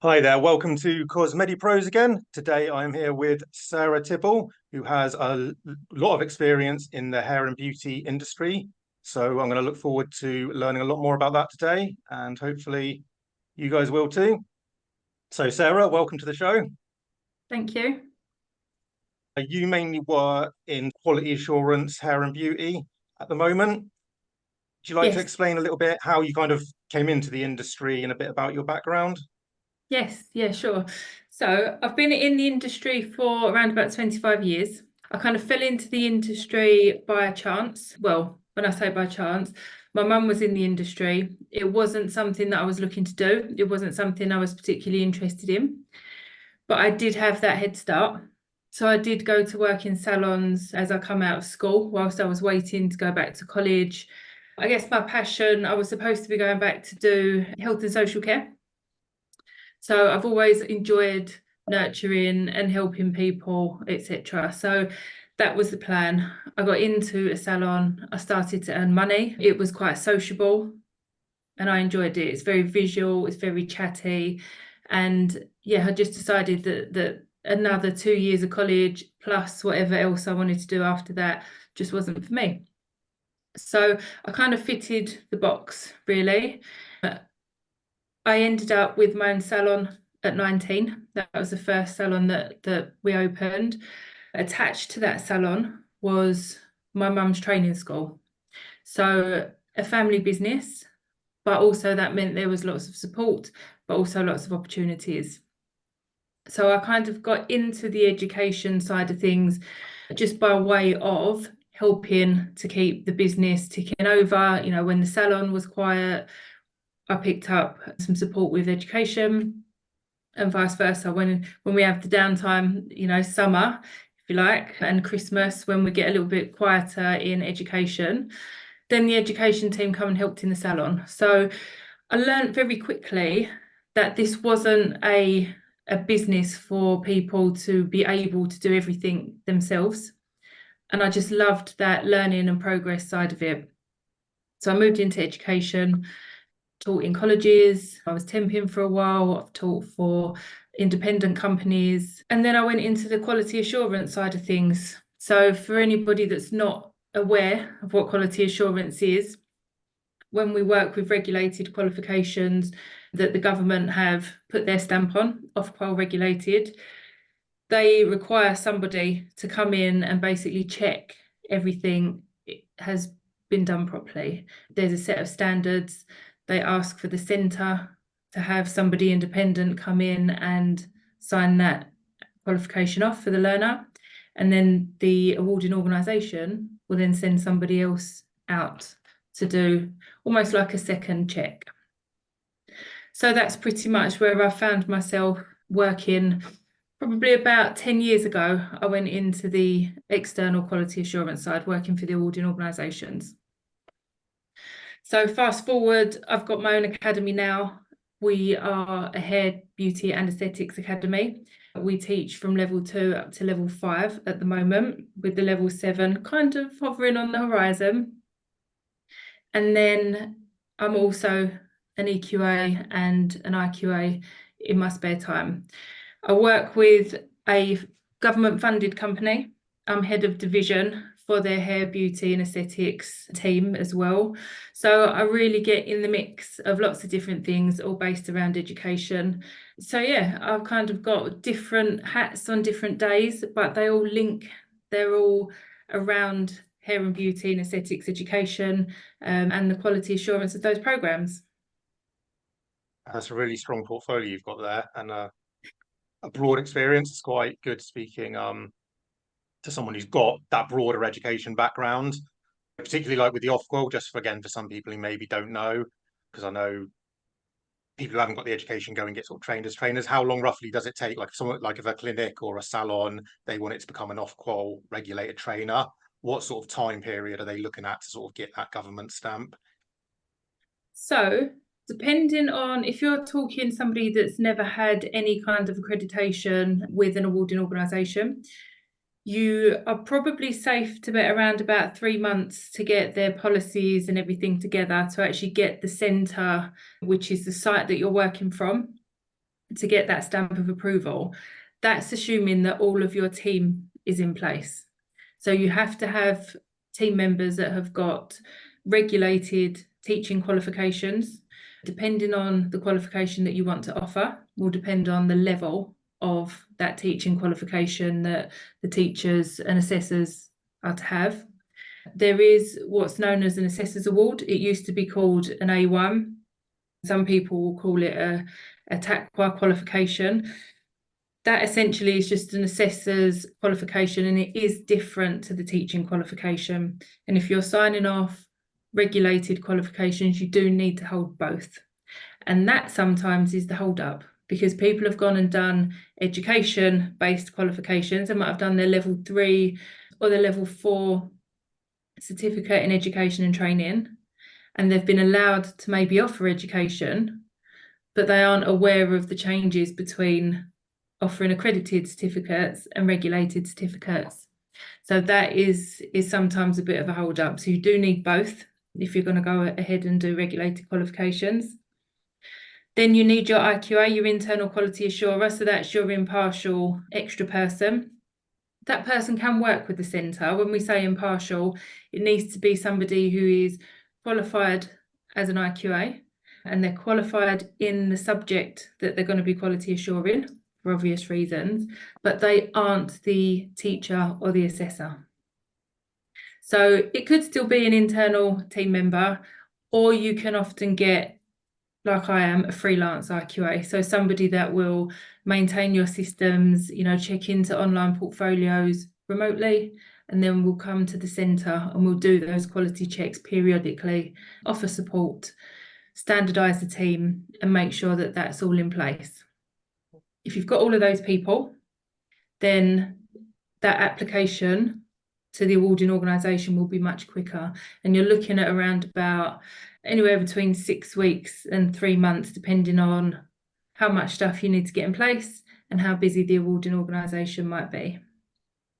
Hi there, welcome to Pros again. Today I'm here with Sarah Tipple, who has a lot of experience in the hair and beauty industry. So I'm going to look forward to learning a lot more about that today, and hopefully you guys will too. So Sarah, welcome to the show. Thank you. You mainly work in quality assurance, hair and beauty at the moment. Would you like to Yes, explain a little bit how you kind of came into the industry and a bit about your background? yes, yeah, sure. So I've been in the industry for around about 25 years. I kind of fell into the industry by chance. Well, when I say by chance, my mum was in the industry. It wasn't something that I was looking to do. It wasn't something I was particularly interested in, but I did have that head start. So I did go to work in salons as I come out of school whilst I was waiting to go back to college. I guess my passion, I was supposed to be going back to do health and social care. So I've always enjoyed nurturing and helping people, etc. So that was the plan. I got into a salon. I started to earn money. It was quite sociable and I enjoyed it. It's very visual, it's very chatty. And yeah, I just decided that another 2 years of college plus whatever else I wanted to do after that just wasn't for me. So I kind of fitted the box, really. I ended up with my own salon at 19. That was the first salon that we opened. Attached to that salon was my mum's training school. So a family business, but also that meant there was lots of support, but also lots of opportunities. So I kind of got into the education side of things just by way of helping to keep the business ticking over. You know, when the salon was quiet, I picked up some support with education and vice versa. When we have the downtime, you know, summer, if you like, and Christmas, when we get a little bit quieter in education, then the education team come and helped in the salon. So I learned very quickly that this wasn't a business for people to be able to do everything themselves. And I just loved that learning and progress side of it. So I moved into education, taught in colleges. I was temping for a while. I've taught for independent companies. And then I went into the quality assurance side of things. So for anybody that's not aware of what quality assurance is, when we work with regulated qualifications that the government have put their stamp on, Ofqual regulated, they require somebody to come in and basically check everything has been done properly. There's a set of standards. They ask for the centre to have somebody independent come in and sign that qualification off for the learner. And then the awarding organisation will then send somebody else out to do almost like a second check. So that's pretty much where I found myself working. Probably about 10 years ago, I went into the external quality assurance side, working for the awarding organisations. So fast forward, I've got my own academy now. We are a hair, beauty and aesthetics academy. We teach from level 2 up to level 5 at the moment, with the level 7 kind of hovering on the horizon. And then I'm also an EQA and an IQA in my spare time. I work with a government funded company. I'm head of division for their hair, beauty and aesthetics team as well. So I really get in the mix of lots of different things, all based around education. So yeah, I've kind of got different hats on different days, but they all link. They're all around hair and beauty and aesthetics education and the quality assurance of those programs. That's a really strong portfolio you've got there, and a broad experience. It's quite good speaking to someone who's got that broader education background, particularly like with the Ofqual, just for, again, for some people who maybe don't know, because I know people who haven't got the education go and get sort of trained as trainers. How long roughly does it take, like someone like if a clinic or a salon, they want it to become an Ofqual regulated trainer? What sort of time period are they looking at to sort of get that government stamp? So, depending on if you're talking somebody that's never had any kind of accreditation with an awarding organisation, you are probably safe to bet around about 3 months to get their policies and everything together to actually get the centre, which is the site that you're working from, to get that stamp of approval, that's assuming that all of your team is in place. So you have to have team members that have got regulated teaching qualifications. Depending on the qualification that you want to offer, will depend on the level of that teaching qualification that the teachers and assessors are to have. There is what's known as an assessor's award. It used to be called an A1. Some people will call it a Accredited qualification. That essentially is just an assessor's qualification, and it is different to the teaching qualification. And if you're signing off regulated qualifications, you do need to hold both. And that sometimes is the hold up, because people have gone and done education-based qualifications. They might have done their level 3 or their level 4 certificate in education and training, and they've been allowed to maybe offer education, but they aren't aware of the changes between offering accredited certificates and regulated certificates. So that is sometimes a bit of a hold up. So you do need both if you're going to go ahead and do regulated qualifications. Then you need your IQA, your internal quality assurer. So that's your impartial extra person. That person can work with the centre. When we say impartial, it needs to be somebody who is qualified as an IQA, and they're qualified in the subject that they're going to be quality assuring for obvious reasons, but they aren't the teacher or the assessor. So it could still be an internal team member, or you can often get, like I am, a freelance IQA. So somebody that will maintain your systems, check into online portfolios remotely, and then we'll come to the centre and we'll do those quality checks periodically, offer support, standardise the team, and make sure that that's all in place. If you've got all of those people, then that application to the awarding organisation will be much quicker. And you're looking at around about anywhere between 6 weeks and 3 months, depending on how much stuff you need to get in place and how busy the awarding organisation might be.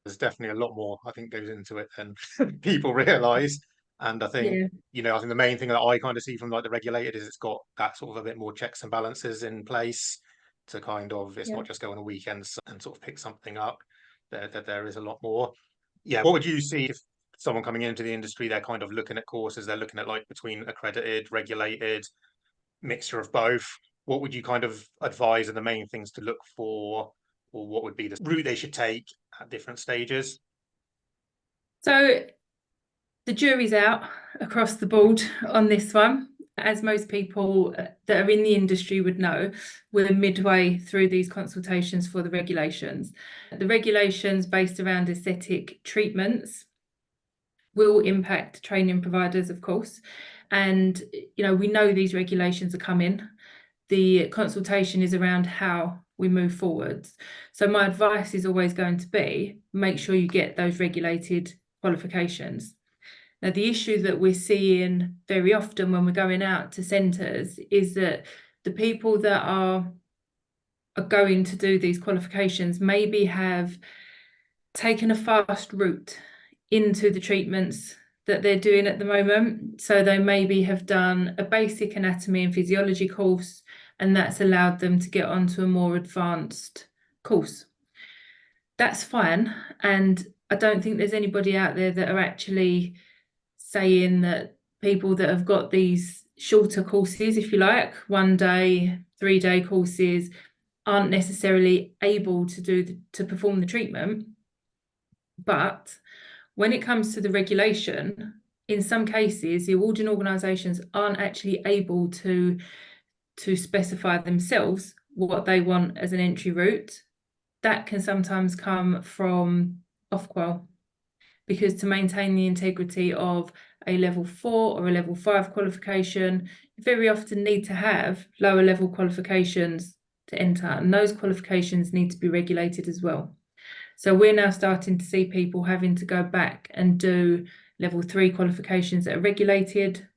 There's definitely a lot more, I think, goes into it than people realise. And I think, I think the main thing that I kind of see from like the regulated is it's got that sort of a bit more checks and balances in place to kind of, it's not just go on a weekend and sort of pick something up. There is a lot more. Yeah. What would you see if someone coming into the industry, they're kind of looking at courses, they're looking at like between accredited, regulated, mixture of both? What would you kind of advise are the main things to look for, or what would be the route they should take at different stages? So the jury's out across the board on this one. As most people that are in the industry would know, we're midway through these consultations for the regulations. The regulations based around aesthetic treatments will impact training providers, of course. And, we know these regulations are coming. The consultation is around how we move forwards. So my advice is always going to be, make sure you get those regulated qualifications. Now, the issue that we're seeing very often when we're going out to centres is that the people that are going to do these qualifications maybe have taken a fast route into the treatments that they're doing at the moment. So they maybe have done a basic anatomy and physiology course, and that's allowed them to get onto a more advanced course. That's fine. And I don't think there's anybody out there that are actually saying that people that have got these shorter courses, if you like, 1 day, 3-day courses, aren't necessarily able to perform the treatment. But when it comes to the regulation, in some cases, the awarding organisations aren't actually able to specify themselves what they want as an entry route. That can sometimes come from Ofqual, because to maintain the integrity of a level 4 or a level 5 qualification, you very often need to have lower level qualifications to enter, and those qualifications need to be regulated as well. So we're now starting to see people having to go back and do level 3 qualifications that are regulated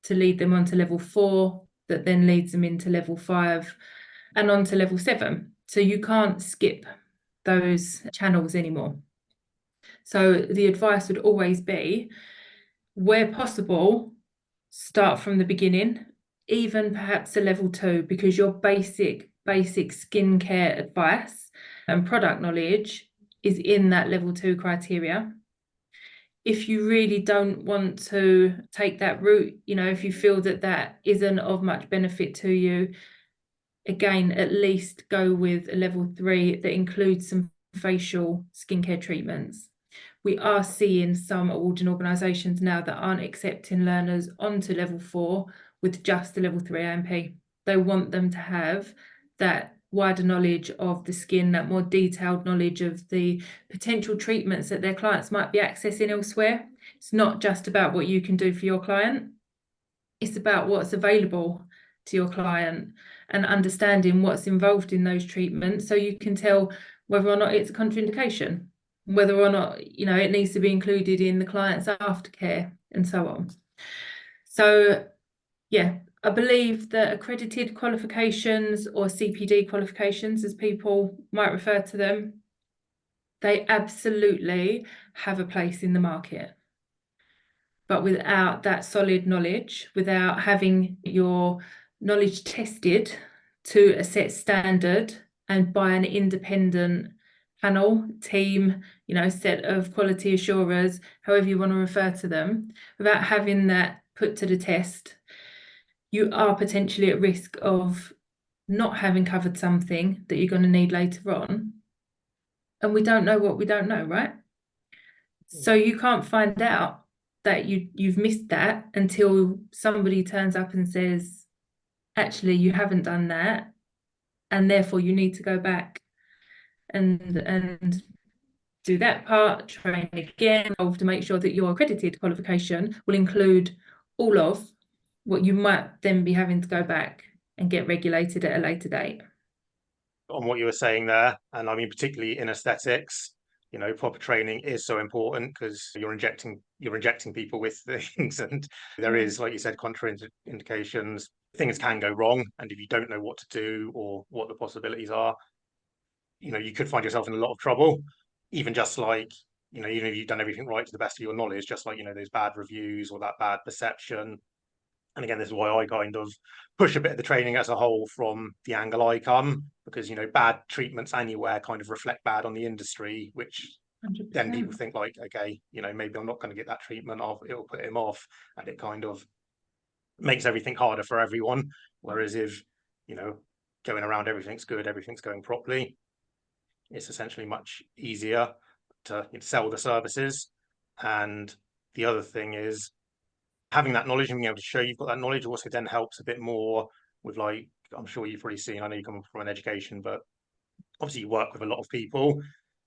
to lead them onto level 4, that then leads them into level 5 and on to level 7. So you can't skip those channels anymore. So the advice would always be, where possible, start from the beginning, even perhaps a level 2, because your basic basic skincare advice and product knowledge is in that level 2 criteria. If you really don't want to take that route, if you feel that that isn't of much benefit to you, again, at least go with a level 3 that includes some facial skincare treatments. We are seeing some awarding organisations now that aren't accepting learners onto level 4 with just a level 3 AMP. They want them to have that wider knowledge of the skin, that more detailed knowledge of the potential treatments that their clients might be accessing elsewhere. It's not just about what you can do for your client. It's about what's available to your client and understanding what's involved in those treatments so you can tell whether or not it's a contraindication, whether or not, it needs to be included in the client's aftercare and so on. So, yeah, I believe that accredited qualifications, or CPD qualifications, as people might refer to them, they absolutely have a place in the market. But without that solid knowledge, without having your knowledge tested to a set standard and by an independent panel, team, set of quality assurers, however you want to refer to them, without having that put to the test, you are potentially at risk of not having covered something that you're going to need later on. And we don't know what we don't know, right? So you can't find out that you've missed that until somebody turns up and says, actually, you haven't done that, and therefore you need to go back and do that part, train again, to make sure that your accredited qualification will include all of what you might then be having to go back and get regulated at a later date. On what you were saying there, and I mean particularly in aesthetics, proper training is so important because you're injecting people with things, and there is, like you said, contraindications. Things can go wrong, and if you don't know what to do or what the possibilities are, you could find yourself in a lot of trouble. Even just like, even if you've done everything right to the best of your knowledge, just like, those bad reviews or that bad perception. And again, this is why I kind of push a bit of the training as a whole from the angle I come, because, bad treatments anywhere kind of reflect bad on the industry, which 100%. Then people think like, okay, maybe I'm not going to get that treatment, it'll put him off, and it kind of makes everything harder for everyone. Whereas if, going around everything's good, everything's going properly, it's essentially much easier to sell the services. And the other thing is, having that knowledge and being able to show you've got that knowledge also then helps a bit more with, like, I'm sure you've already seen, I know you come from an education, but obviously you work with a lot of people,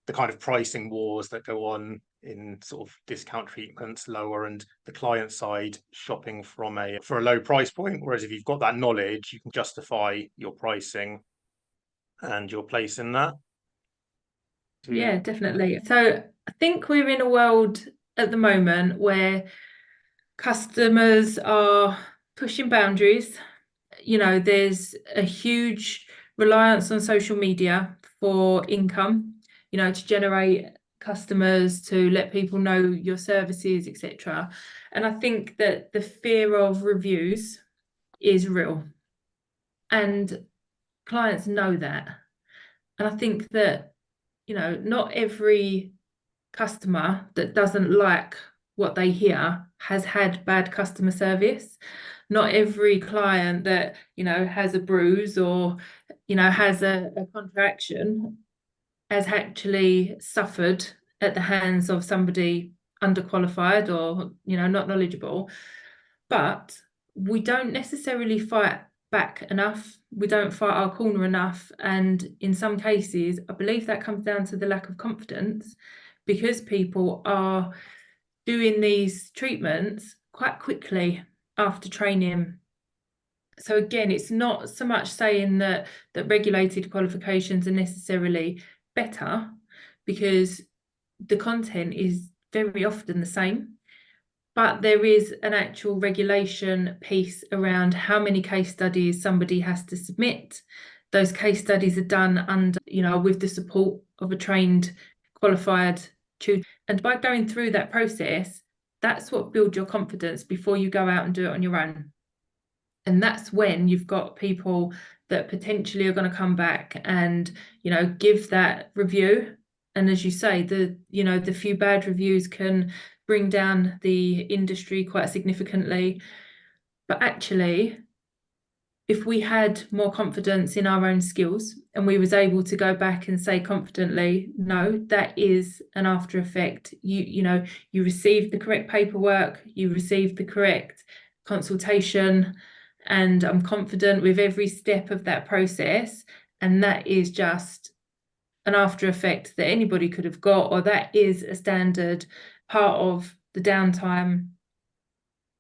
the kind of pricing wars that go on in sort of discount treatments lower, and the client side shopping for a low price point. Whereas if you've got that knowledge, you can justify your pricing and your place in that. Yeah, definitely. So I think we're in a world at the moment where customers are pushing boundaries. There's a huge reliance on social media for income, to generate customers, to let people know your services, etc. And I think that the fear of reviews is real, and clients know that. And I think that, not every customer that doesn't like what they hear has had bad customer service. Not every client that, has a bruise or, has a contraction has actually suffered at the hands of somebody underqualified or, not knowledgeable. But we don't necessarily fight back enough. We don't fight our corner enough. And in some cases, I believe that comes down to the lack of confidence, because people are doing these treatments quite quickly after training. So again, it's not so much saying that regulated qualifications are necessarily better, because the content is very often the same. But there is an actual regulation piece around how many case studies somebody has to submit. Those case studies are done under, with the support of a trained, qualified tutor. And by going through that process, that's what builds your confidence before you go out and do it on your own. And that's when you've got people that potentially are going to come back and, you know, give that review. And as you say, the few bad reviews can bring down the industry quite significantly. But actually, if we had more confidence in our own skills and we was able to go back and say confidently, no, that is an after effect. You received the correct paperwork, you received the correct consultation, and I'm confident with every step of that process. And that is just an after effect that anybody could have got, or that is a standard part of the downtime.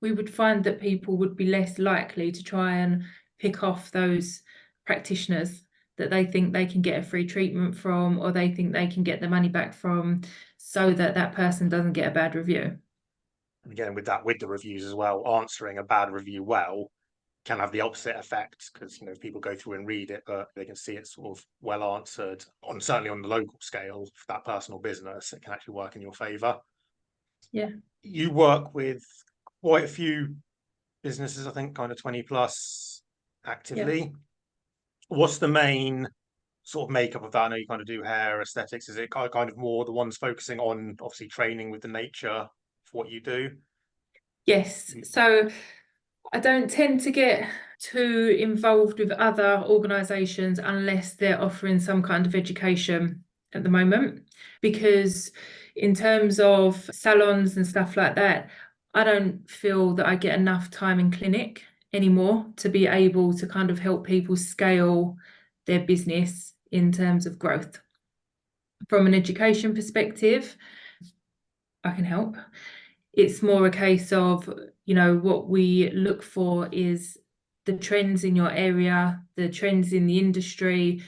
We would find that people would be less likely to try and pick off those practitioners that they think they can get a free treatment from, or they think they can get the money back from, so that that person doesn't get a bad review. And again, with the reviews as well, answering a bad review well can have the opposite effect, because if people go through and read it, but they can see it's sort of well answered on, certainly on the local scale for that personal business, it can actually work in your favor. Yeah. You work with quite a few businesses, I think kind of 20 plus actively. Yeah. What's the main sort of makeup of that? I know you kind of do hair, aesthetics. Is it kind of more the ones focusing on obviously training with the nature for what you do? Yes. So I don't tend to get too involved with other organisations unless they're offering some kind of education at the moment, because in terms of salons and stuff like that, I don't feel that I get enough time in clinic anymore to be able to kind of help people scale their business in terms of growth. From an education perspective, I can help. It's more a case of, what we look for is the trends in your area, the trends in the industry,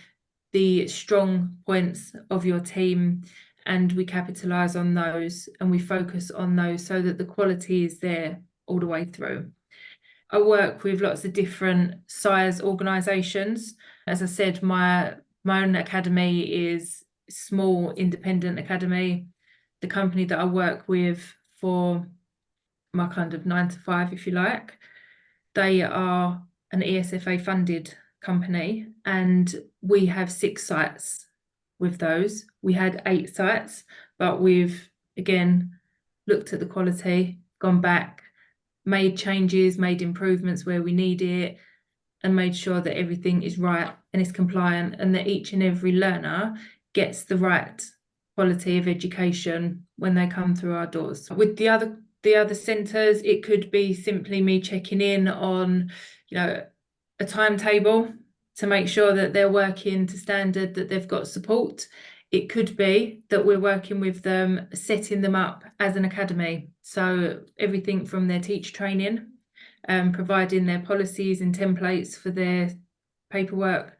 the strong points of your team, and we capitalize on those and we focus on those so that the quality is there all the way through. I work with lots of different size organizations. As I said, my own academy is a small independent academy. The company that I work with for my kind of 9 to 5, if you like, they are an ESFA funded company, and we have 6 sites with those. We had 8 sites, but we've again looked at the quality, gone back, made changes, made improvements where we need it, and made sure that everything is right and is compliant, and that each and every learner gets the right quality of education when they come through our doors. With the other centres, it could be simply me checking in on, a timetable to make sure that they're working to standard, that they've got support. It could be that we're working with them, setting them up as an academy. So everything from their teacher training, providing their policies and templates for their paperwork,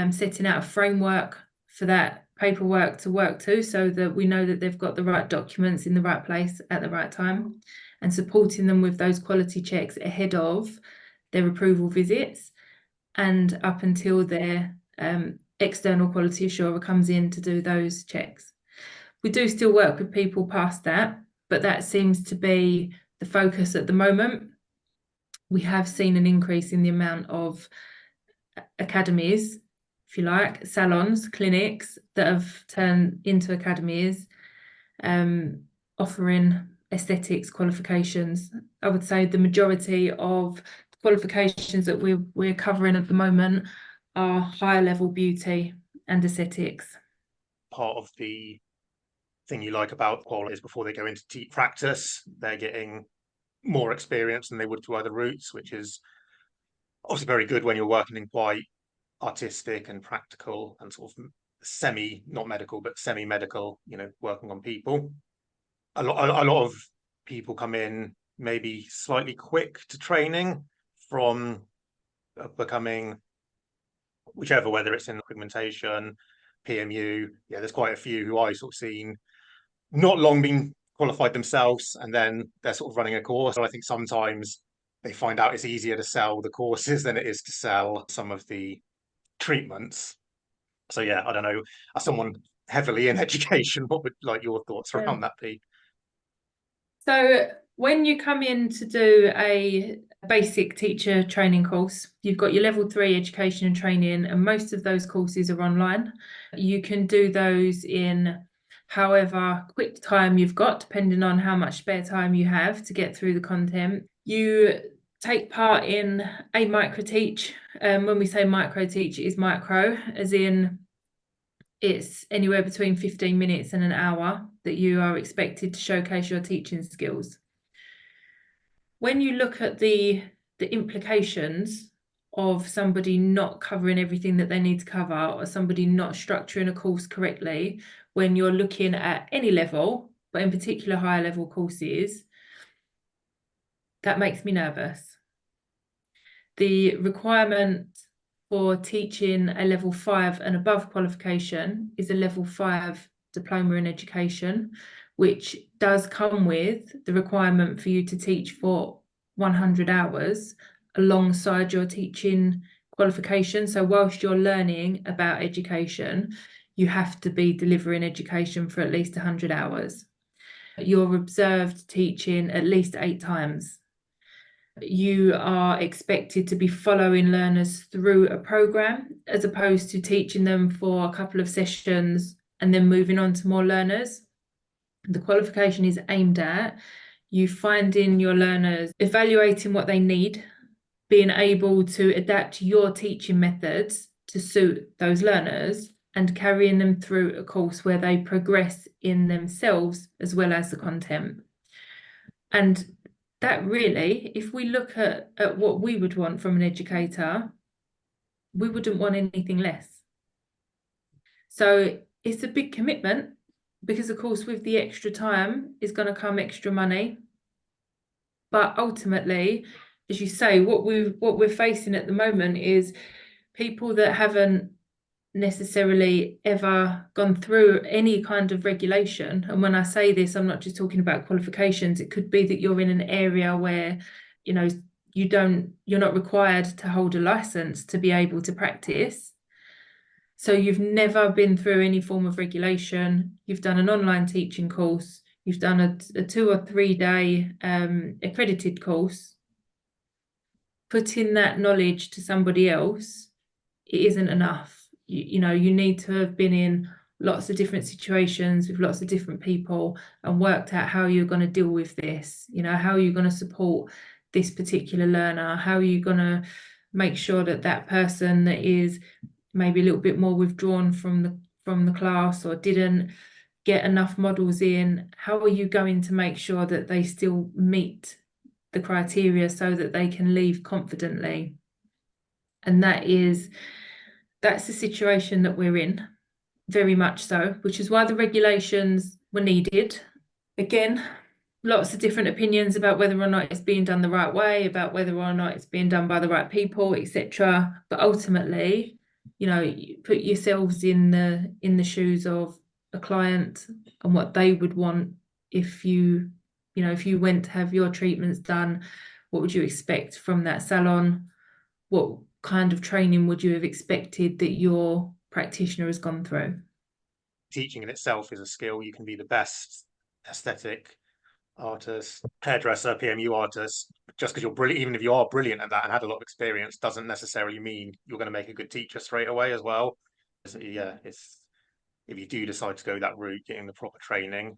setting out a framework for that paperwork to work to, so that we know that they've got the right documents in the right place at the right time, and supporting them with those quality checks ahead of their approval visits and up until their external quality assurer comes in to do those checks. We do still work with people past that, but that seems to be the focus at the moment. We have seen an increase in the amount of academies, if you like, salons, clinics that have turned into academies, offering aesthetics qualifications. I would say the majority of qualifications that we're covering at the moment are higher level beauty and aesthetics. Part of the thing you like about Ofqual is before they go into practice, they're getting more experience than they would through other routes, which is obviously very good when you're working in quite artistic and practical and sort of not medical, but semi-medical, working on people. A lot of people come in maybe slightly quick to training from becoming whichever, whether it's in pigmentation, PMU. Yeah, there's quite a few who I sort of seen not long been qualified themselves, and then they're sort of running a course. So I think sometimes they find out it's easier to sell the courses than it is to sell some of the treatments. So yeah, I don't know, as someone heavily in education, what would like your thoughts around that be? So when you come in to do a basic teacher training course. You've got your level 3 education and training, and most of those courses are online. You can do those in however quick time you've got, depending on how much spare time you have to get through the content. You take part in a micro teach. When we say micro teach, it is micro, as in it's anywhere between 15 minutes and an hour that you are expected to showcase your teaching skills. When you look at the implications of somebody not covering everything that they need to cover, or somebody not structuring a course correctly, when you're looking at any level, but in particular higher level courses, that makes me nervous. The requirement for teaching a level 5 and above qualification is a level 5 diploma in education, which does come with the requirement for you to teach for 100 hours alongside your teaching qualification. So whilst you're learning about education, you have to be delivering education for at least 100 hours. You're observed teaching at least 8 times. You are expected to be following learners through a program, as opposed to teaching them for a couple of sessions and then moving on to more learners. The qualification is aimed at you finding your learners, evaluating what they need, being able to adapt your teaching methods to suit those learners, and carrying them through a course where they progress in themselves as well as the content. And that really, if we look at what we would want from an educator, we wouldn't want anything less. So it's a big commitment, because of course with the extra time is going to come extra money. But ultimately, as you say, what we're facing at the moment is people that haven't necessarily ever gone through any kind of regulation. And when I say this, I'm not just talking about qualifications. It could be that you're in an area where, you know, you're not required to hold a license to be able to practice. So you've never been through any form of regulation. You've done an online teaching course. You've done a 2 or 3 day accredited course. Putting that knowledge to somebody else, it isn't enough. You know, you need to have been in lots of different situations with lots of different people and worked out how you're going to deal with this. You know, how are you going to support this particular learner? How are you going to make sure that that person that is maybe a little bit more withdrawn from the class or didn't get enough models in, how are you going to make sure that they still meet the criteria so that they can leave confidently? And that's the situation that we're in, very much so, which is why the regulations were needed. Again, lots of different opinions about whether or not it's being done the right way, about whether or not it's being done by the right people, etc. But ultimately, you know, you put yourselves in the shoes of a client and what they would want if you went to have your treatments done. What would you expect from that salon? What kind of training would you have expected that your practitioner has gone through? Teaching in itself is a skill. You can be the best aesthetic artist, hairdresser, PMU artist, just because you're brilliant. Even if you are brilliant at that and had a lot of experience, doesn't necessarily mean you're going to make a good teacher straight away as well. So, yeah, it's if you do decide to go that route, getting the proper training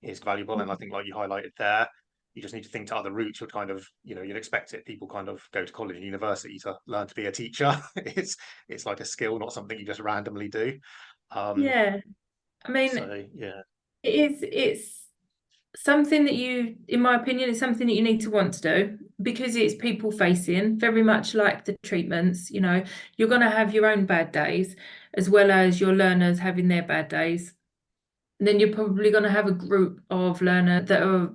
is valuable. And I think, like you highlighted there, you just need to think to other routes. You're kind of, you'd expect it. People kind of go to college and university to learn to be a teacher. It's like a skill, not something you just randomly do. Yeah, I mean, So yeah, it's something that in my opinion, is something that you need to want to do, because it's people facing, very much like the treatments. You know, you're going to have your own bad days as well as your learners having their bad days. And then you're probably going to have a group of learners that are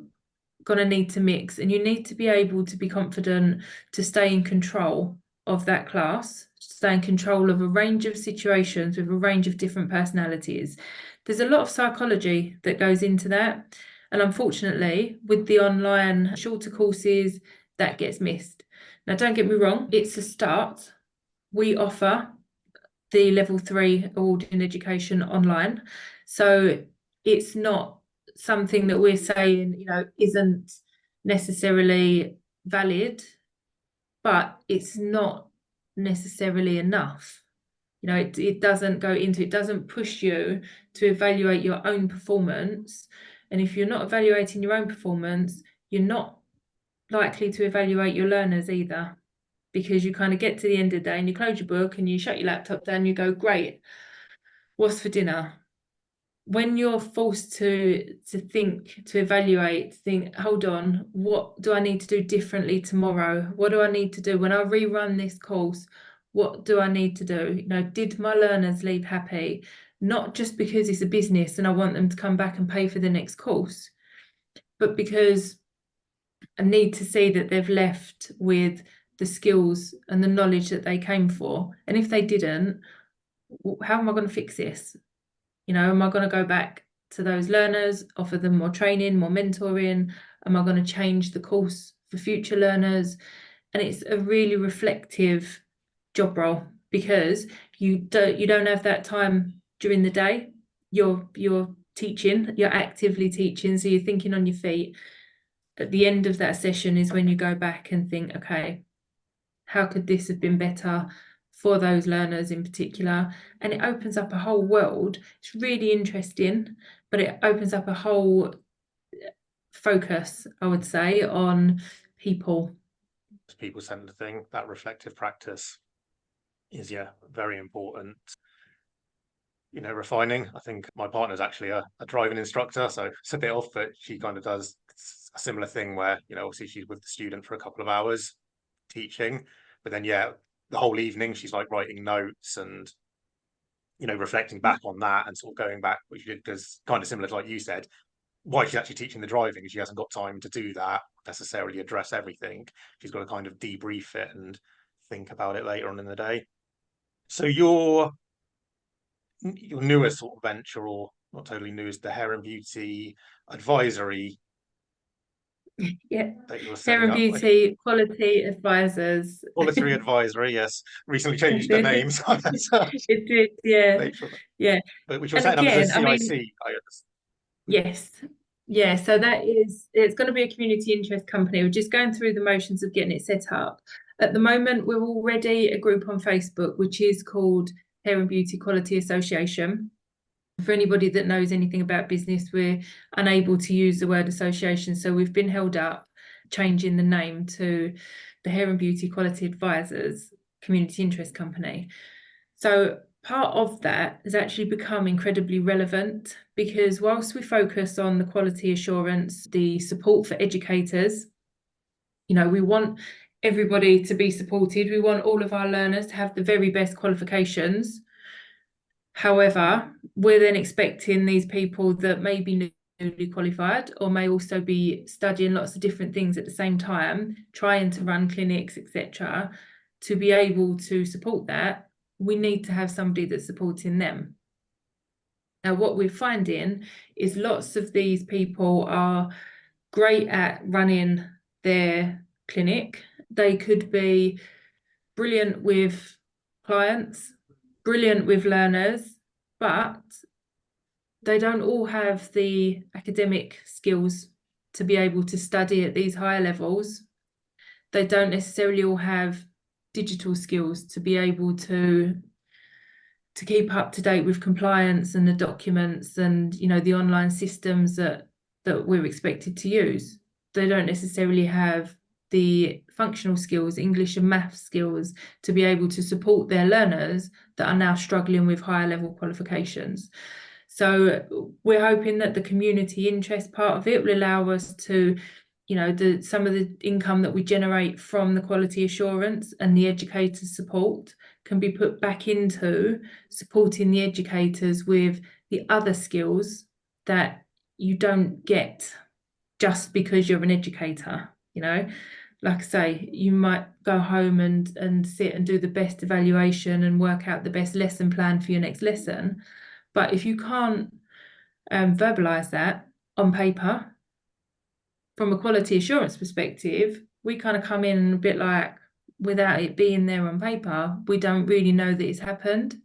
going to need to mix, and you need to be able to be confident to stay in control of that class, stay in control of a range of situations with a range of different personalities. There's a lot of psychology that goes into that. And unfortunately, with the online shorter courses, that gets missed. Now, don't get me wrong, it's a start. We offer the level 3 award in education online. So it's not something that we're saying, isn't necessarily valid but it's not necessarily enough. You know, it doesn't go into, it doesn't push you to evaluate your own performance. And if you're not evaluating your own performance, you're not likely to evaluate your learners either, because you kind of get to the end of the day and you close your book and you shut your laptop down, you go, great, what's for dinner? When you're forced to think, to evaluate, think, hold on, what do I need to do differently tomorrow? What do I need to do when I rerun this course? What do I need to do? You know, did my learners leave happy? Not just because it's a business and I want them to come back and pay for the next course, but because I need to see that they've left with the skills and the knowledge that they came for. And if they didn't, how am I going to fix this? You know, am I going to go back to those learners, offer them more training, more mentoring? Am I going to change the course for future learners? And it's a really reflective job role, because you don't have that time during the day. You're teaching, you're actively teaching, so you're thinking on your feet. At the end of that session is when you go back and think, okay, how could this have been better for those learners in particular? And it opens up a whole world. It's really interesting, but it opens up a whole focus, I would say, on people. People-centered thing, that reflective practice is, yeah, very important. You know, refining. I think my partner's actually a driving instructor, so it's a bit off, but she kind of does a similar thing where, you know, obviously she's with the student for a couple of hours teaching, but then, yeah, the whole evening she's like writing notes and, you know, reflecting back on that and sort of going back, which is kind of similar to, like you said, why she's actually teaching the driving. She hasn't got time to do that, necessarily address everything. She's got to kind of debrief it and think about it later on in the day. So your newest sort of venture, or not totally new, is the hair and beauty advisory Yeah, that you were hair setting and up. beauty quality advisors. Quality advisory, yes. Recently changed the names. It did, yeah, Make sure that, yeah. but which you're And setting up as a again, I mean, CIC. yes, yeah. So it's going to be a community interest company. We're just going through the motions of getting it set up. At the moment, we're already a group on Facebook, which is called Hair and Beauty Quality Association. For anybody that knows anything about business, we're unable to use the word association, so we've been held up changing the name to the Hair and Beauty Quality Advisors Community Interest Company. So part of that has actually become incredibly relevant, because whilst we focus on the quality assurance, the support for educators, you know, we want everybody to be supported. We want all of our learners to have the very best qualifications. However, we're then expecting these people that may be newly qualified or may also be studying lots of different things at the same time, trying to run clinics, etc., to be able to support that. We need to have somebody that's supporting them. Now, what we're finding is lots of these people are great at running their clinic. They could be brilliant with clients, brilliant with learners, but they don't all have the academic skills to be able to study at these higher levels. They don't necessarily all have digital skills to be able to keep up to date with compliance and the documents and, you know, the online systems that we're expected to use. They don't necessarily have the functional skills, English and math skills, to be able to support their learners that are now struggling with higher level qualifications. So we're hoping that the community interest part of it will allow us to, you know, some of the income that we generate from the quality assurance and the educator support can be put back into supporting the educators with the other skills that you don't get just because you're an educator. You know, like I say, you might go home and sit and do the best evaluation and work out the best lesson plan for your next lesson. But if you can't verbalise that on paper, from a quality assurance perspective, we kind of come in a bit like, without it being there on paper, we don't really know that it's happened.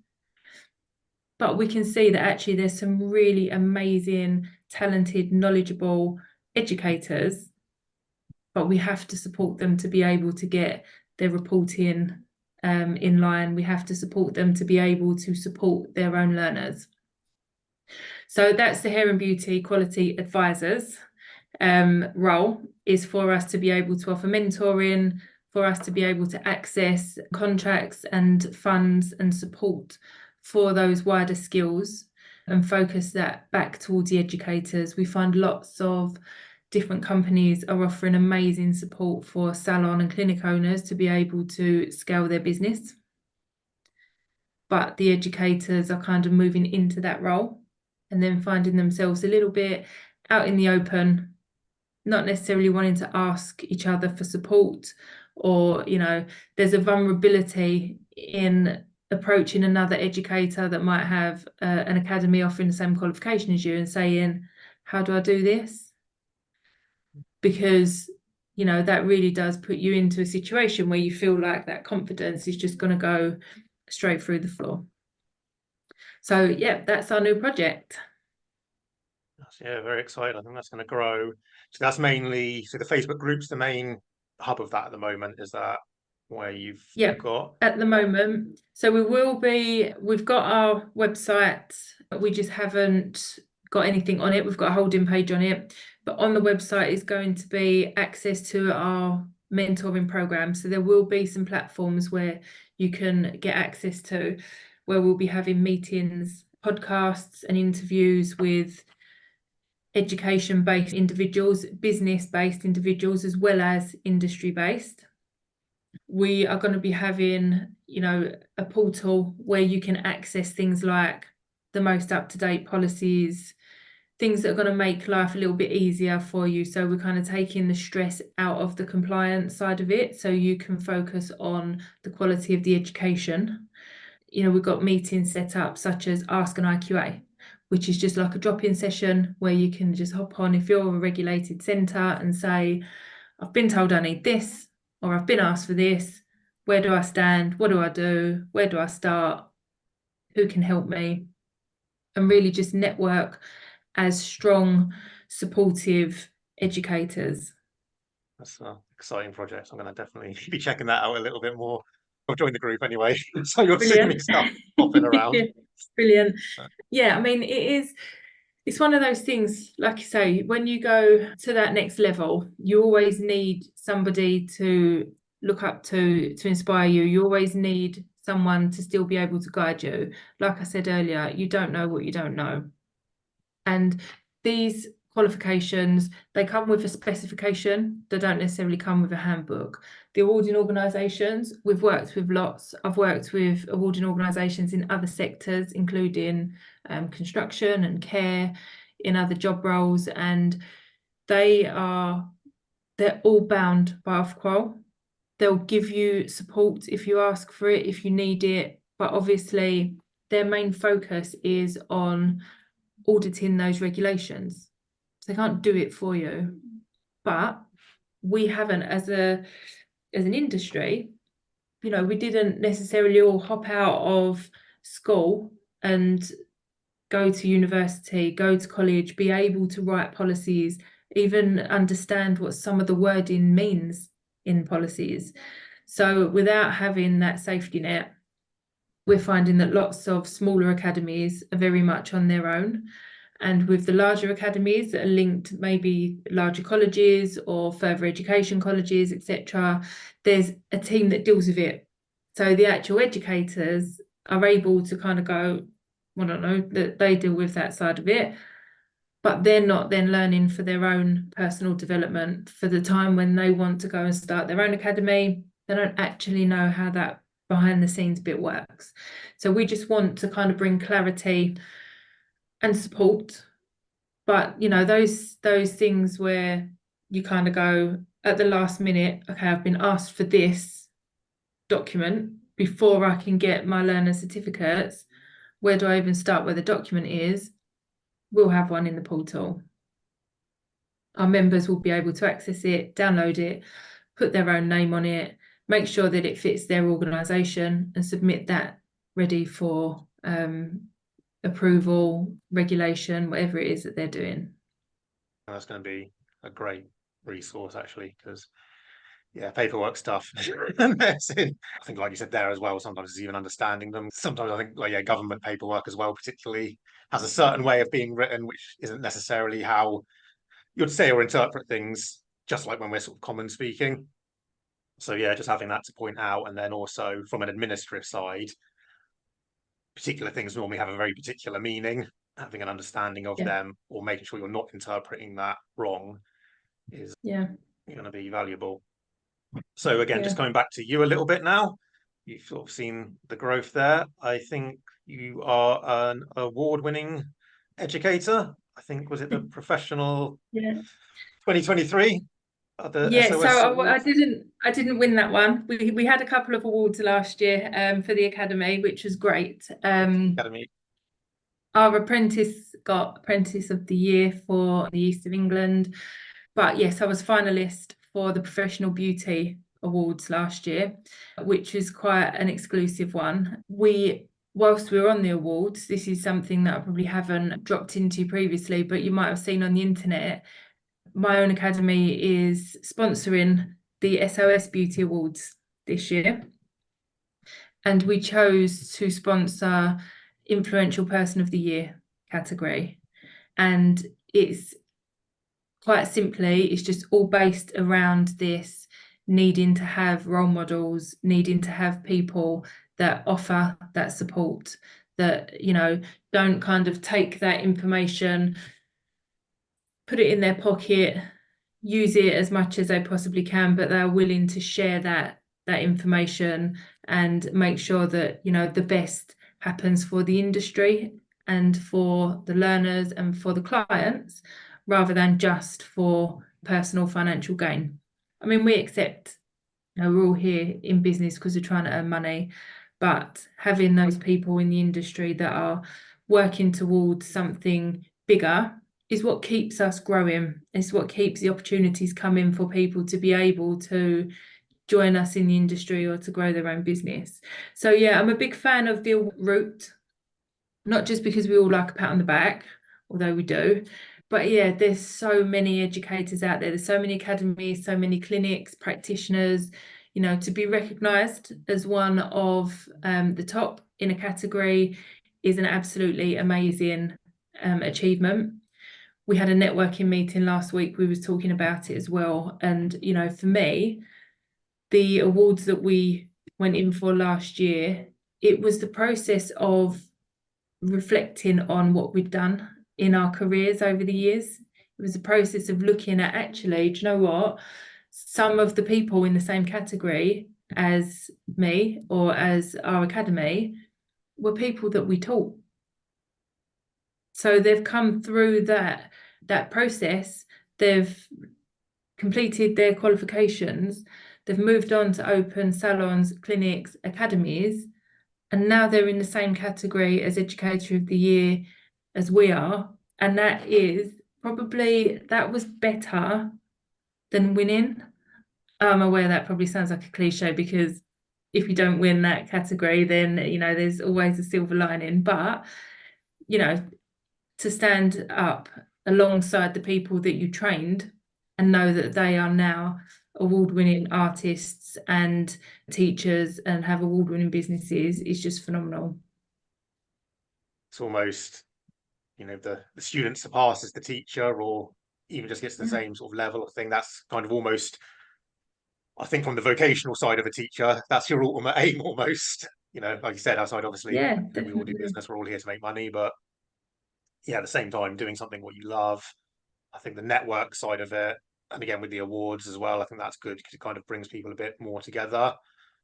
But we can see that actually there's some really amazing, talented, knowledgeable educators, but we have to support them to be able to get their reporting in line. We have to support them to be able to support their own learners. So that's the Hair and Beauty Quality Advisors role, is for us to be able to offer mentoring, for us to be able to access contracts and funds and support for those wider skills and focus that back towards the educators. We find lots of different companies are offering amazing support for salon and clinic owners to be able to scale their business. But the educators are kind of moving into that role and then finding themselves a little bit out in the open, not necessarily wanting to ask each other for support, or, you know, there's a vulnerability in approaching another educator that might have an academy offering the same qualification as you and saying, how do I do this? Because, you know, that really does put you into a situation where you feel like that confidence is just going to go straight through the floor. So yeah, that's our new project. Yeah, very excited. I think that's going to grow. So that's mainly, so the Facebook group's the main hub of that at the moment. Is that where you've got? At the moment. So we've got our website, we just haven't got anything on it. We've got a holding page on it, but on the website is going to be access to our mentoring program. So there will be some platforms where you can get access to, where we'll be having meetings, podcasts and interviews with education-based individuals, business-based individuals, as well as industry-based. We are going to be having, you know, a portal where you can access things like the most up-to-date policies, things that are going to make life a little bit easier for you. So we're kind of taking the stress out of the compliance side of it, so you can focus on the quality of the education. You know, we've got meetings set up such as Ask an IQA, which is just like a drop-in session where you can just hop on if you're a regulated centre and say, I've been told I need this, or I've been asked for this. Where do I stand? What do I do? Where do I start? Who can help me? And really just network as strong, supportive educators. That's an exciting project. I'm going to definitely be checking that out a little bit more. I've joined the group anyway, so you'll see me stuff popping around. Brilliant. Yeah, I mean, it's one of those things, like you say, when you go to that next level, you always need somebody to look up to inspire you. You always need someone to still be able to guide you. Like I said earlier, you don't know what you don't know. And these qualifications, they come with a specification. They don't necessarily come with a handbook. The awarding organisations, we've worked with lots. I've worked with awarding organisations in other sectors, including construction and care, in other job roles, and they're all bound by Ofqual. They'll give you support if you ask for it, if you need it, but obviously their main focus is on auditing those regulations. So they can't do it for you. But we haven't, as an industry, you know, we didn't necessarily all hop out of school and go to university, go to college, be able to write policies, even understand what some of the wording means in policies. So without having that safety net, we're finding that lots of smaller academies are very much on their own. And with the larger academies that are linked, maybe larger colleges or further education colleges, etc., there's a team that deals with it. So the actual educators are able to kind of go, I don't know, that they deal with that side of it, but they're not then learning for their own personal development for the time when they want to go and start their own academy. They don't actually know how that behind the scenes bit works. So we just want to kind of bring clarity and support. But, you know, those things where you kind of go at the last minute, okay, I've been asked for this document before I can get my learner certificates. Where do I even start where the document is? We'll have one in the portal. Our members will be able to access it, download it, put their own name on it, make sure that it fits their organisation and submit that ready for approval, regulation, whatever it is that they're doing. That's going to be a great resource, actually, because yeah, paperwork stuff. I think, like you said there as well, sometimes it's even understanding them. Sometimes I think, like, yeah, government paperwork as well, particularly, has a certain way of being written, which isn't necessarily how you'd say or interpret things, just like when we're sort of common speaking. So yeah, just having that to point out, and then also from an administrative side, particular things normally have a very particular meaning. Having an understanding of Yeah, them or making sure you're not interpreting that wrong is yeah, going to be valuable. So again, yeah. just coming back to you a little bit now, you've sort of seen the growth there. I think you are an award-winning educator. I think was it the professional Yeah. 2023 at the Yeah, so SOS I Awards? didn't win that one. We had a couple of awards last year for the academy, which was great. Academy. Our apprentice got Apprentice of the Year for the East of England. But yes, I was finalist for the Professional Beauty Awards last year, which is quite an exclusive one. Whilst we were on the awards, this is something that I probably haven't dropped into previously, but you might have seen on the internet. My own academy is sponsoring the SOS Beauty Awards this year. And we chose to sponsor Influential Person of the Year category. And it's quite simply, it's just all based around this needing to have role models, needing to have people that offer that support, that, don't kind of take that information, put it in their pocket, use it as much as they possibly can, but they're willing to share that information and make sure that, the best happens for the industry and for the learners and for the clients, rather than just for personal financial gain. I mean, we accept, we're all here in business because we're trying to earn money, but having those people in the industry that are working towards something bigger is what keeps us growing. It's what keeps the opportunities coming for people to be able to join us in the industry or to grow their own business. So yeah, I'm a big fan of the route, not just because we all like a pat on the back, although we do, but yeah, there's so many educators out there. There's so many academies, so many clinics, practitioners, to be recognised as one of the top in a category is an absolutely amazing achievement. We had a networking meeting last week. We was talking about it as well. And, for me, the awards that we went in for last year, it was the process of reflecting on what we'd done in our careers over the years. It was a process of looking at, actually, do you know what? Some of the people in the same category as me or as our academy were people that we taught. So they've come through that process, they've completed their qualifications, they've moved on to open salons, clinics, academies, and now they're in the same category as Educator of the Year as we are. And that was better than winning. I'm aware that probably sounds like a cliche, because if you don't win that category, then, there's always a silver lining. But, to stand up alongside the people that you trained and know that they are now award-winning artists and teachers and have award-winning businesses is just phenomenal. It's almost, the student surpasses the teacher, or even just gets the Yeah, same sort of level of thing. That's kind of almost, I think, from the vocational side of a teacher, that's your ultimate aim almost. Like you said, outside, obviously, yeah, we all do definitely. business, we're all here to make money, but yeah, at the same time, doing something what you love. I think the network side of it, and again with the awards as well, I think that's good because it kind of brings people a bit more together.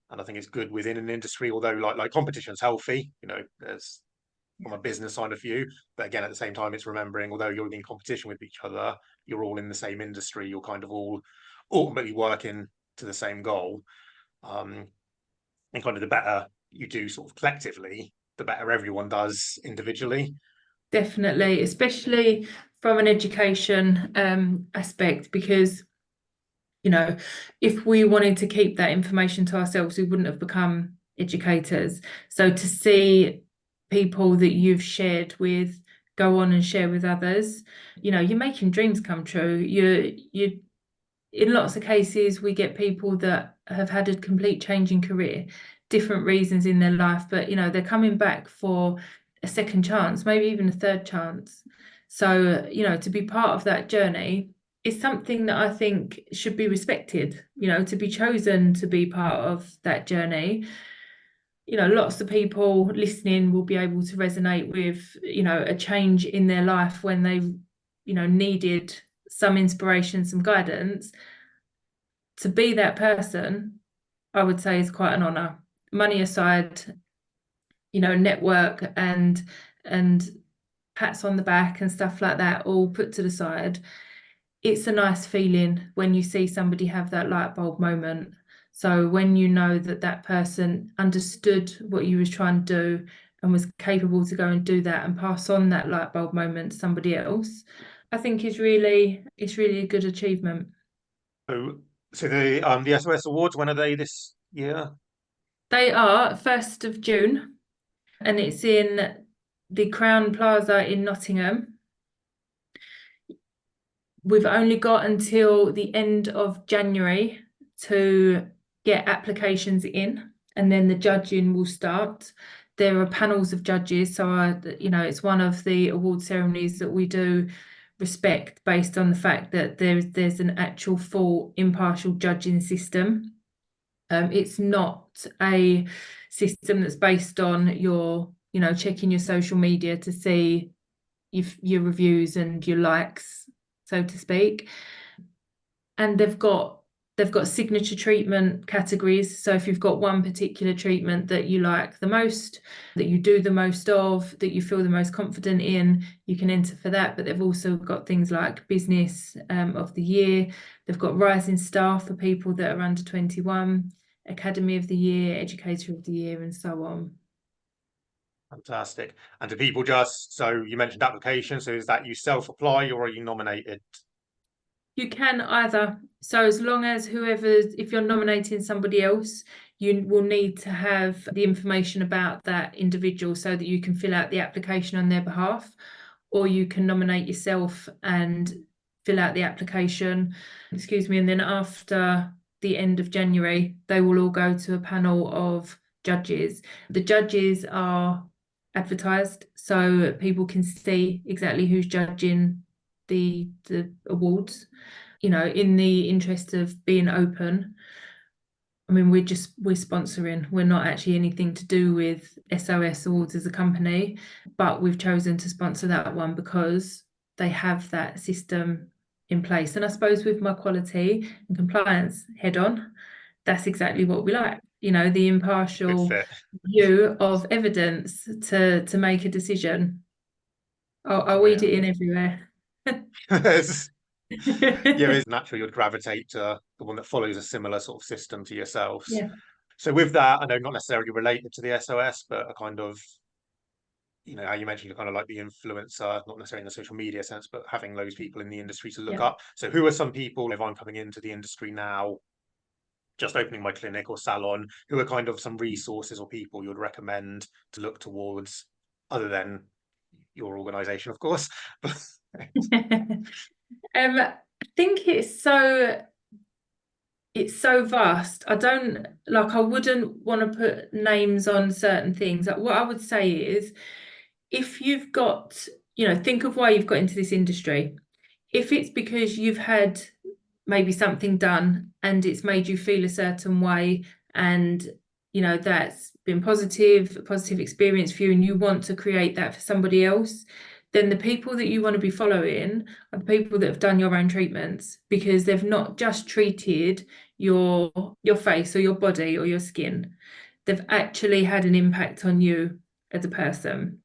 And I think it's good within an industry, although like competition is healthy, there's from a business side of view. But again, at the same time, it's remembering, although you're in competition with each other, you're all in the same industry, you're kind of all ultimately working to the same goal. And kind of the better you do sort of collectively, the better everyone does individually. Definitely, especially from an education aspect, because if we wanted to keep that information to ourselves, we wouldn't have become educators. So to see people that you've shared with go on and share with others, you're making dreams come true. You're in lots of cases, we get people that have had a complete change in career, different reasons in their life, but they're coming back for a second chance, maybe even a third chance. So, to be part of that journey is something that I think should be respected, to be chosen to be part of that journey. Lots of people listening will be able to resonate with, a change in their life when they, needed some inspiration, some guidance. To be that person, I would say, is quite an honor. Money aside, network and pats on the back and stuff like that all put to the side, it's a nice feeling when you see somebody have that light bulb moment. So when you know that that person understood what you was trying to do and was capable to go and do that and pass on that light bulb moment to somebody else, I think it's really a good achievement. So the SOS Awards, when are they this year? They are 1st of June, and it's in the Crown Plaza in Nottingham. We've only got until the end of January to get applications in, and then the judging will start. There are panels of judges, so it's one of the award ceremonies that we do respect based on the fact that there's an actual full impartial judging system. It's not a system that's based on your, checking your social media to see your reviews and your likes, so to speak. And they've got signature treatment categories. So if you've got one particular treatment that you like the most, that you do the most of, that you feel the most confident in, you can enter for that. But they've also got things like business of the year. They've got rising star for people that are under 21, academy of the year, educator of the year, and so on. Fantastic. And do people just, so you mentioned application, so is that you self-apply or are you nominated? You can either. So as long as if you're nominating somebody else, you will need to have the information about that individual so that you can fill out the application on their behalf, or you can nominate yourself and fill out the application, and then after the end of January, they will all go to a panel of judges. The judges are advertised so people can see exactly who's judging the awards. In the interest of being open, I mean, we're sponsoring. We're not actually anything to do with SOS Awards as a company, but we've chosen to sponsor that one because they have that system in place. And I suppose with my quality and compliance head on, that's exactly what we like. The Good impartial fit. view of evidence to make a decision. I'll weed Yeah. it in everywhere. Yeah, it's natural you'd gravitate to the one that follows a similar sort of system to yourselves. Yeah, So with that, I know not necessarily related to the SOS, but a kind of, how you mentioned you're kind of like the influencer, not necessarily in the social media sense, but having those people in the industry to look yeah. up. So who are some people, if I'm coming into the industry now, just opening my clinic or salon, who are kind of some resources or people you would recommend to look towards, other than your organization, of course? I think it's so vast. I wouldn't want to put names on certain things. Like, what I would say is, if you've got, think of why you've got into this industry. If it's because you've had maybe something done and it's made you feel a certain way, and that's been a positive experience for you, and you want to create that for somebody else, then the people that you want to be following are the people that have done your own treatments, because they've not just treated your face or your body or your skin. They've actually had an impact on you as a person.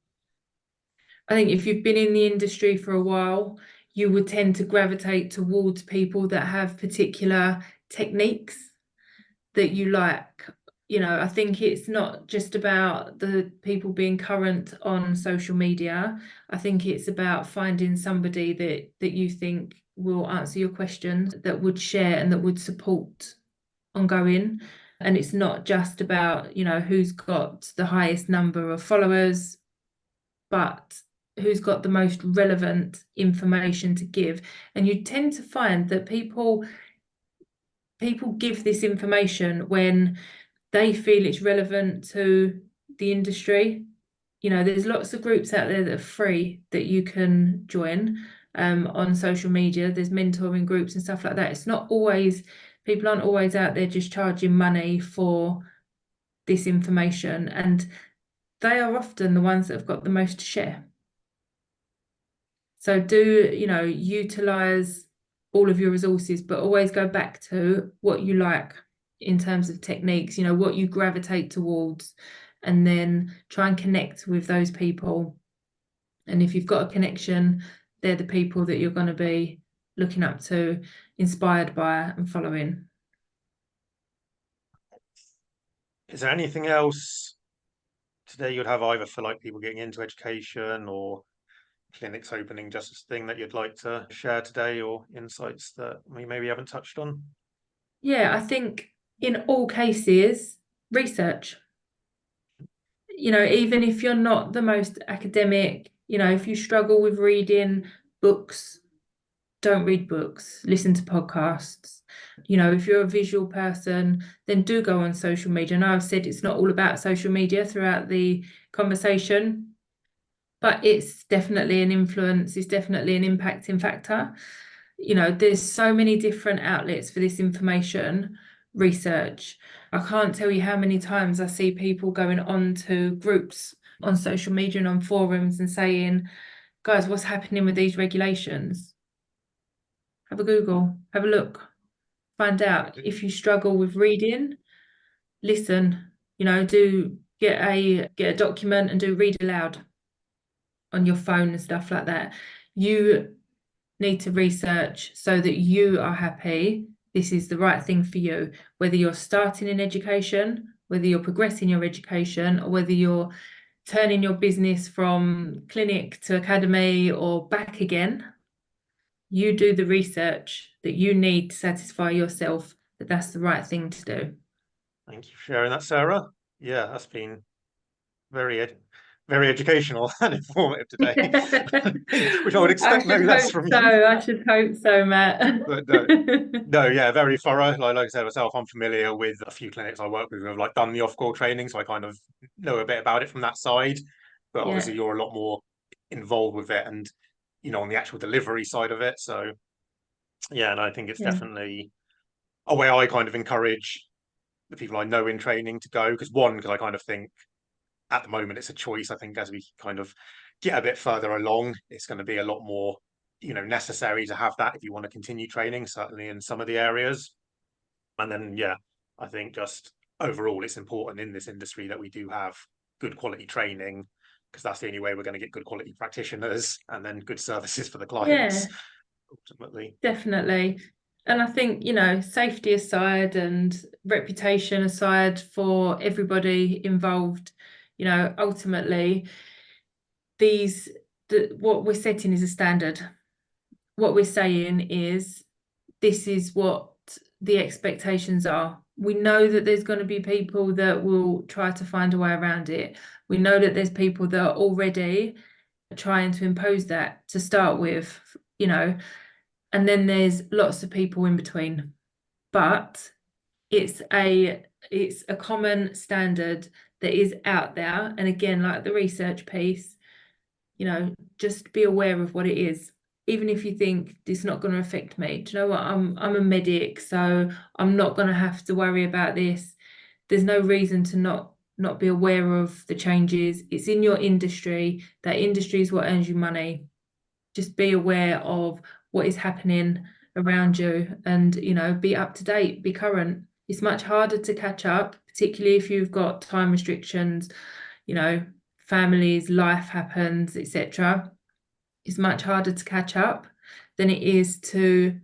I think if you've been in the industry for a while, you would tend to gravitate towards people that have particular techniques that you like. I think it's not just about the people being current on social media. I think it's about finding somebody that you think will answer your questions, that would share and that would support ongoing. And it's not just about, who's got the highest number of followers, but who's got the most relevant information to give. And you tend to find that people people give this information when they feel it's relevant to the industry. There's lots of groups out there that are free that you can join on social media. There's mentoring groups and stuff like that. It's not always, people aren't always out there just charging money for this information, and they are often the ones that have got the most to share. So do, utilize all of your resources, but always go back to what you like in terms of techniques, what you gravitate towards, and then try and connect with those people. And if you've got a connection, they're the people that you're going to be looking up to, inspired by, and following. Is there anything else today you'd have either for like people getting into education or clinics opening, just a thing that you'd like to share today, or insights that we maybe haven't touched on? Yeah, I think in all cases, research. Even if you're not the most academic, if you struggle with reading books, don't read books, listen to podcasts. If you're a visual person, then do go on social media. I know I've said it's not all about social media throughout the conversation, but it's definitely an influence, it's definitely an impacting factor. There's so many different outlets for this information. Research. I can't tell you how many times I see people going on to groups on social media and on forums and saying, guys, what's happening with these regulations? Have a Google, have a look, find out. If you struggle with reading, listen, do get a document and do read aloud on your phone and stuff like that. You need to research so that you are happy this is the right thing for you, whether you're starting in education, whether you're progressing your education, or whether you're turning your business from clinic to academy or back again. You do the research that you need to satisfy yourself that that's the right thing to do. Thank you for sharing that, Sarah. Yeah, that's been very educational and informative today, which I would expect no less from you. I should hope so, Matt. But no, yeah, very thorough. Like I said myself, I'm familiar with a few clinics I work with who have like done the Ofqual training, so I kind of know a bit about it from that side. But obviously, Yeah, you're a lot more involved with it, and on the actual delivery side of it. So yeah, and I think it's yeah, definitely a way I kind of encourage the people I know in training to go. Because I kind of think at the moment it's a choice. I think as we kind of get a bit further along, it's going to be a lot more, necessary to have that if you want to continue training, certainly in some of the areas. And then, yeah, I think just overall, it's important in this industry that we do have good quality training, because that's the only way we're going to get good quality practitioners and then good services for the clients, yeah, ultimately. definitely. And I think, safety aside and reputation aside for everybody involved, ultimately, what we're setting is a standard. What we're saying is this is what the expectations are. We know that there's going to be people that will try to find a way around it. We know that there's people that are already trying to impose that to start with, and then there's lots of people in between. But it's a common standard that is out there. And again, like the research piece, just be aware of what it is. Even if you think it's not going to affect me, do you know what? I'm a medic, so I'm not going to have to worry about this. There's no reason to not be aware of the changes. It's in your industry. That industry is what earns you money. Just be aware of what is happening around you and, be up to date, be current. It's much harder to catch up, particularly if you've got time restrictions, families, life happens, etc. It's much harder to catch up than it is to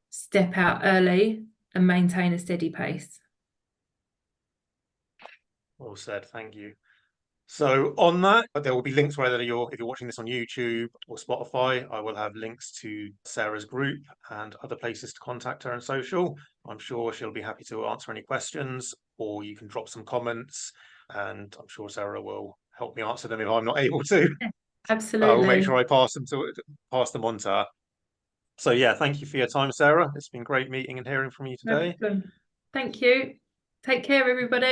step out early and maintain a steady pace. Well said, thank you. So on that, there will be links whether if you're watching this on YouTube or Spotify, I will have links to Sarah's group and other places to contact her on social. I'm sure she'll be happy to answer any questions, or you can drop some comments, and I'm sure Sarah will help me answer them if I'm not able to. I will make Absolutely. sure I pass them on to her. So yeah, thank you for your time, Sarah. It's been great meeting and hearing from you No today. problem. Thank you. Take care, everybody.